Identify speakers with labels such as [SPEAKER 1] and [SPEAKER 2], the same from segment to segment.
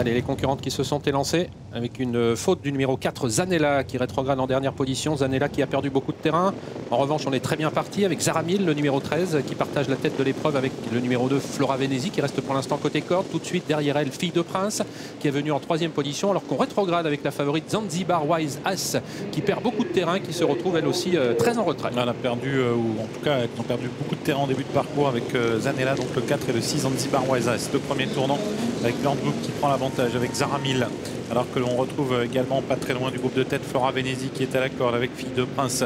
[SPEAKER 1] Allez, les concurrentes qui se sont élancées avec une faute du numéro 4, Zanella, qui rétrograde en dernière position. Zanella qui a perdu beaucoup de terrain. En revanche, on est très bien parti avec Zaramil, le numéro 13, qui partage la tête de l'épreuve avec le numéro 2, Flora Venezi, qui reste pour l'instant côté corde. Tout de suite, derrière elle, Fille de Prince, qui est venue en 3e position, alors qu'on rétrograde avec la favorite Zanzibar Wise As, qui perd beaucoup de terrain, qui se retrouve elle aussi très en retrait.
[SPEAKER 2] Elle a perdu, ou en tout cas, elles ont perdu beaucoup de terrain en début de parcours avec Zanella, donc le 4 et le 6, Zanzibar Wise As. Le premier tournant avec Björn qui prend l'avantage avec Zaramil, alors que l'on retrouve également pas très loin du groupe de tête Flora Venezi qui est à la corde avec Fille de Prince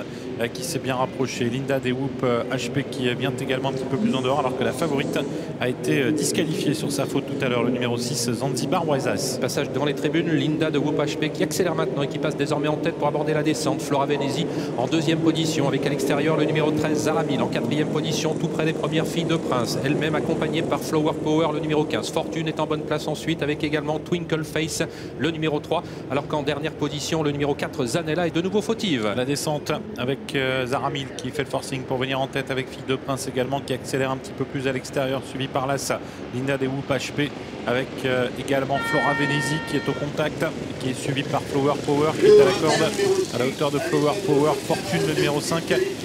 [SPEAKER 2] qui s'est bien rapprochée. Linda Dewoop HP qui vient également un petit peu plus en dehors, alors que la favorite a été disqualifiée sur sa faute tout à l'heure, le numéro 6, Zanzibar Wise As.
[SPEAKER 1] Passage devant les tribunes, Linda Dewoop HP qui accélère maintenant et qui passe désormais en tête pour aborder la descente. Flora Venezi en 2e position avec à l'extérieur le numéro 13, Zaramil en 4e position, tout près des premières Filles de Prince, elle-même accompagnée par Flower Power, le numéro 15. Fortune est en bonne place ensuite avec également Twinkle Face, le numéro 3, alors qu'en dernière position, le numéro 4, Zanella, est de nouveau fautive.
[SPEAKER 2] La descente avec Zaramil qui fait le forcing pour venir en tête avec Fille de Prince également qui accélère un petit peu plus à l'extérieur, suivi par Lassa, Linda Dewoop HP avec également Flora Venezi qui est au contact, qui est suivi par Flower Power qui est à la corde, à la hauteur de Flower Power, Fortune le numéro 5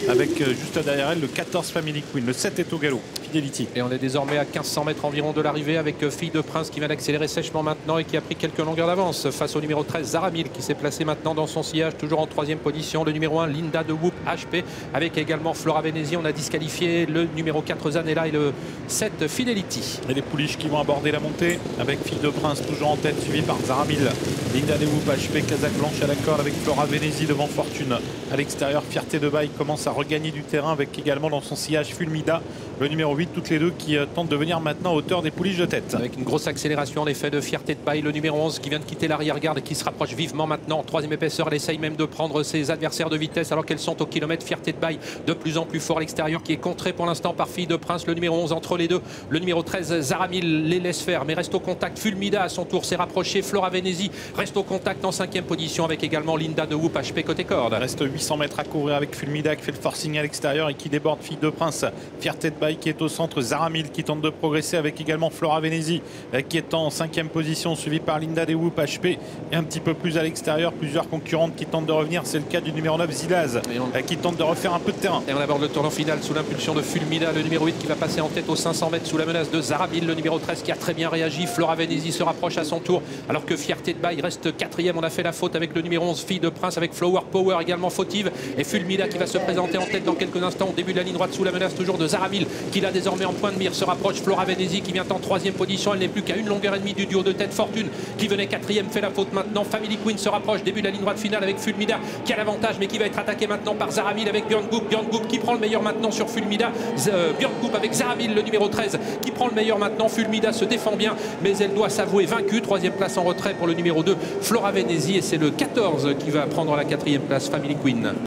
[SPEAKER 2] avec juste derrière elle le 14 Family Queen, le 7 est au galop, Fidelity.
[SPEAKER 1] Et on est désormais à 1500 mètres environ de l'arrivée avec Fille de Prince qui vient d'accélérer sèchement maintenant et qui a pris quelques longueurs d'avance face au numéro 13, Zaramil, qui s'est placé maintenant dans son sillage, toujours en 3e position. Le numéro 1, Linda Dewoop HP, avec également Flora Venezi. On a disqualifié le numéro 4, Zanella, et le 7, Fidelity.
[SPEAKER 2] Et les pouliches qui vont aborder la montée avec Fille de Prince toujours en tête, suivi par Zaramil, Linda Dewoop HP, Casaque Blanche à la corde avec Flora Venezi devant Fortune. À l'extérieur, Fierté de Bail commence à regagner du terrain avec également dans son sillage Fulmida, le numéro 8, toutes les deux qui tentent de venir maintenant à hauteur des pouliches de tête.
[SPEAKER 1] Avec une grosse accélération en effet de Fierté de Bail, le numéro 11 qui vient de quitter l'arrière-garde et qui se rapproche vivement maintenant en 3e épaisseur. Elle essaye même de prendre ses adversaires de vitesse alors qu'elles sont au kilomètre. Fierté de Bail de plus en plus fort à l'extérieur, qui est contré pour l'instant par Fille de Prince, le numéro 11 entre les deux. Le numéro 13, Zaramil, les laisse faire mais reste au contact. Fulmida à son tour s'est rapproché. Flora Venezi reste au contact en 5e position avec également Linda Dewoop HP côté corde.
[SPEAKER 2] Il reste 800 mètres à courir avec Fulmida qui fait le forcing à l'extérieur et qui déborde Fille de Prince. Fierté de Bail qui est au centre, Zaramil qui tente de progresser avec également Flora Venezi qui est en 5e position, suivi par Linda Dewoop HP, et un petit peu plus à l'extérieur plusieurs concurrentes qui tentent de revenir. C'est le cas du numéro 9, Zilaz, qui tente de refaire un peu de terrain.
[SPEAKER 1] Et on aborde le tournant final sous l'impulsion de Fulmida, le numéro 8 qui va passer en tête aux 500 mètres sous la menace de Zaramil, le numéro 13 qui a très bien réagi. Flora Venezi se rapproche à son tour alors que Fierté de Bail reste 4e. On a fait la faute avec le numéro 11, Fille de Prince, avec Flower Power également fautive, et Fulmida qui va se présenter en tête dans quelques instants au début de la ligne droite sous la menace toujours de Zaramil qui l'a désormais en point de mire. Se rapproche Flora Venezi qui vient en 3e position, elle n'est plus qu'à une longueur et demie du duo de tête. Fortune qui venait 4e fait la faute maintenant. Family Queen se rapproche, début de la ligne droite finale avec Fulmida qui a l'avantage mais qui va être attaqué maintenant par Zaramil avec Björn Goop qui prend le meilleur maintenant sur Fulmida. Björn Goop avec Zaramil, le numéro 13 qui prend le meilleur maintenant. Fulmida se défend bien mais elle doit s'avouer vaincue. 3e place en retrait pour le numéro 2, Flora Venezi, et c'est le 14 qui va prendre la 4e place, Family Queen.